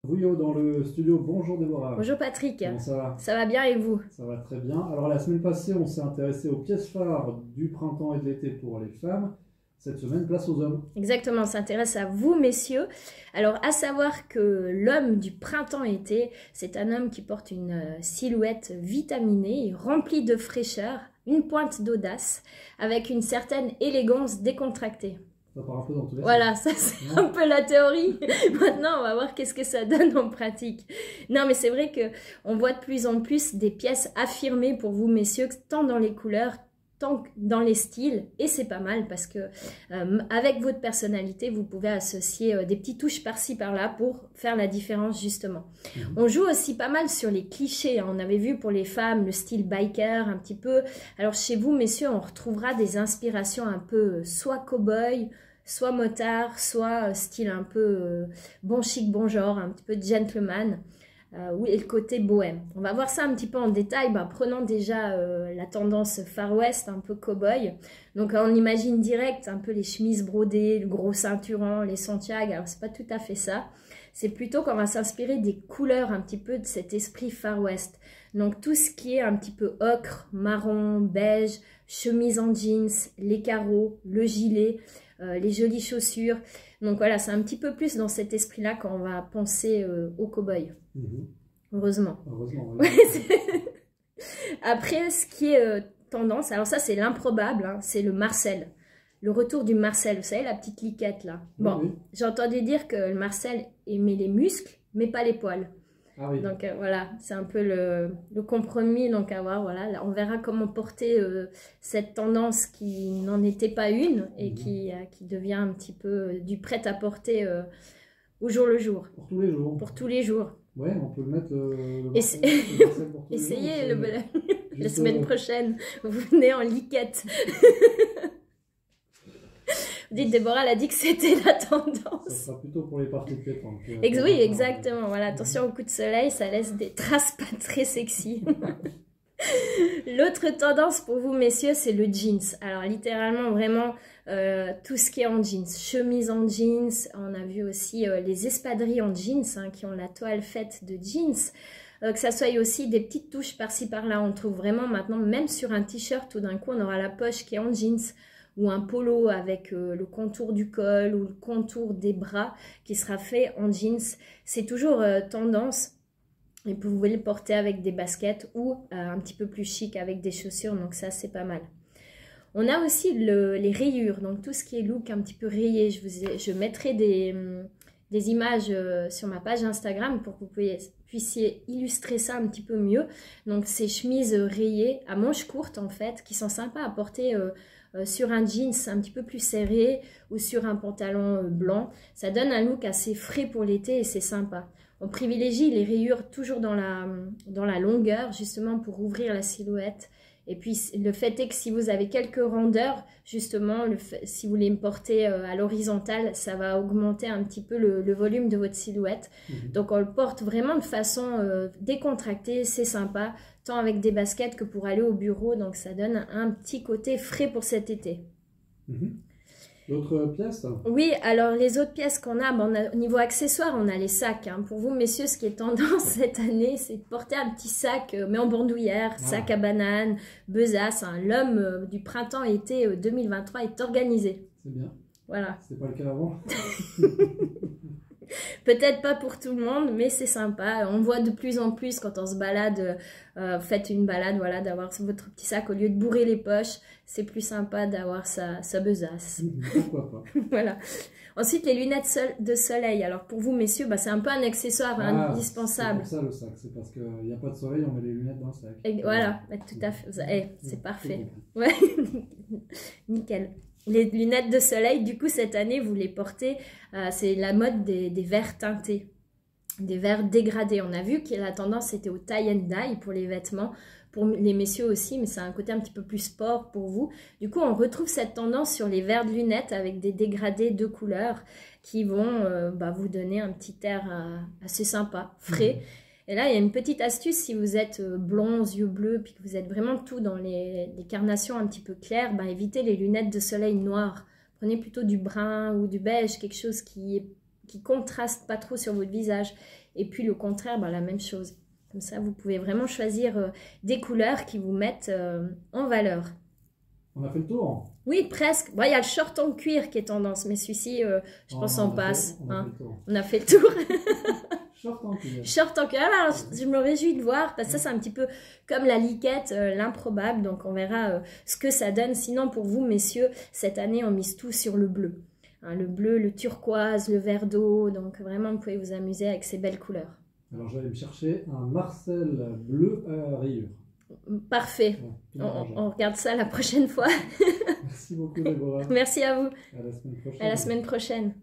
Ruyo dans le studio. Bonjour Déborah. Bonjour Patrick. Comment ça va? Ça va bien et vous? Ça va très bien. Alors la semaine passée, on s'est intéressé aux pièces phares du printemps et de l'été pour les femmes. Cette semaine, place aux hommes. Exactement, on s'intéresse à vous messieurs. Alors à savoir que l'homme du printemps-été, c'est un homme qui porte une silhouette vitaminée, remplie de fraîcheur, une pointe d'audace, avec une certaine élégance décontractée. Ça part un peu dans tous les Voilà, ça c'est un peu la théorie. Maintenant, on va voir qu'est-ce que ça donne en pratique. Non, mais c'est vrai qu'on voit de plus en plus des pièces affirmées pour vous, messieurs, tant dans les couleurs, tant dans les styles. Et c'est pas mal parce que avec votre personnalité, vous pouvez associer des petites touches par-ci, par-là pour faire la différence, justement. On joue aussi pas mal sur les clichés. Hein. On avait vu pour les femmes le style biker, un petit peu. Alors, chez vous, messieurs, on retrouvera des inspirations un peu soit cow-boy, soit motard, soit style un peu bon chic, bon genre, un petit peu gentleman, et le côté bohème. On va voir ça un petit peu en détail, prenant déjà la tendance Far West, un peu cow-boy. Donc on imagine direct un peu les chemises brodées, le gros ceinturon, les Santiago. Alors c'est pas tout à fait ça. C'est plutôt qu'on va s'inspirer des couleurs un petit peu de cet esprit Far West. Donc tout ce qui est un petit peu ocre, marron, beige, chemise en jeans, les carreaux, le gilet, les jolies chaussures. Donc voilà, c'est un petit peu plus dans cet esprit-là qu'on va penser au cow-boy. Heureusement. Heureusement, oui. Après, ce qui est tendance, alors ça c'est l'improbable, hein, c'est le Marcel. Le retour du Marcel, vous savez, la petite liquette là. Bon, oui. J'ai entendu dire que le Marcel aimait les muscles, mais pas les poils. Ah oui. Donc voilà, c'est un peu le compromis donc à voir. Voilà, là, on verra comment porter cette tendance qui n'en était pas une et qui devient un petit peu du prêt-à-porter au jour le jour. Pour tous les jours. Pour tous les jours. Ouais, on peut le mettre Essayez la semaine prochaine, vous venez en liquette. Vous dites, Déborah, elle a dit que c'était la tendance. Ça sera plutôt pour les parties pétantes. Oui, exactement. Voilà, attention au coup de soleil, ça laisse des traces pas très sexy. L'autre tendance pour vous, messieurs, c'est le jeans. Alors, littéralement, vraiment, tout ce qui est en jeans. Chemise en jeans. On a vu aussi les espadrilles en jeans, hein, qui ont la toile faite de jeans. Que ça soit aussi des petites touches par-ci, par-là. On trouve vraiment maintenant, même sur un t-shirt, tout d'un coup, on aura la poche qui est en jeans. Ou un polo avec le contour du col ou le contour des bras qui sera fait en jeans. C'est toujours tendance. Et vous pouvez le porter avec des baskets ou un petit peu plus chic avec des chaussures. Donc ça, c'est pas mal. On a aussi les rayures. Donc tout ce qui est look un petit peu rayé. Je mettrai des images sur ma page Instagram pour que vous puissiez illustrer ça un petit peu mieux. Donc ces chemises rayées à manches courtes en fait qui sont sympas à porter sur un jeans un petit peu plus serré ou sur un pantalon blanc. Ça donne un look assez frais pour l'été et c'est sympa. On privilégie les rayures toujours dans la longueur justement pour ouvrir la silhouette. Et puis le fait est que si vous avez quelques rondeurs, justement, si vous les portez à l'horizontale, ça va augmenter un petit peu le volume de votre silhouette. Donc on le porte vraiment de façon décontractée, c'est sympa, tant avec des baskets que pour aller au bureau. Donc ça donne un petit côté frais pour cet été. D'autres pièces? Oui, alors les autres pièces qu'on a, au niveau accessoires, on a les sacs. Hein. Pour vous, messieurs, ce qui est tendance cette année, c'est de porter un petit sac, mais en bandoulière, sac à banane, besace. Hein. L'homme du printemps-été 2023 est organisé. C'est bien. Voilà. C'est pas le cas avant. Peut-être pas pour tout le monde, mais c'est sympa. On voit de plus en plus quand on se balade, faites une balade, voilà, d'avoir votre petit sac au lieu de bourrer les poches. C'est plus sympa d'avoir sa besace. Pourquoi pas. Voilà. Ensuite, les lunettes de soleil. Alors pour vous, messieurs, c'est un peu un accessoire indispensable. C'est pour ça le sac. C'est parce qu'il n'y a pas de soleil, on met les lunettes dans le sac. Et voilà, tout à fait. C'est parfait. Ouais. Nickel. Les lunettes de soleil, du coup, cette année, vous les portez, c'est la mode des verres teintés, des verres dégradés. On a vu que la tendance était au tie and dye pour les vêtements, pour les messieurs aussi, mais c'est un côté un petit peu plus sport pour vous. Du coup, on retrouve cette tendance sur les verres de lunettes avec des dégradés de couleurs qui vont vous donner un petit air assez sympa, frais. Et là, il y a une petite astuce, si vous êtes blond, yeux bleus, puis que vous êtes vraiment tout dans les carnations un petit peu claires, évitez les lunettes de soleil noires. Prenez plutôt du brun ou du beige, quelque chose qui contraste pas trop sur votre visage. Et puis le contraire, la même chose. Comme ça, vous pouvez vraiment choisir des couleurs qui vous mettent en valeur. On a fait le tour. Oui, presque. Il y a le short en cuir qui est tendance, mais celui-ci, je pense on passe. On a fait le tour. Short en cuir. Short en cuir. Alors, je me réjouis de voir, parce que ça, c'est un petit peu comme la liquette, l'improbable. Donc, on verra ce que ça donne. Sinon, pour vous, messieurs, cette année, on mise tout sur le bleu. Le bleu, le turquoise, le vert d'eau. Donc, vraiment, vous pouvez vous amuser avec ces belles couleurs. Alors, je vais me chercher un Marcel bleu à rayures. Parfait. On regarde ça la prochaine fois. Merci beaucoup, Déborah. Merci à vous. À la semaine prochaine. À la semaine prochaine.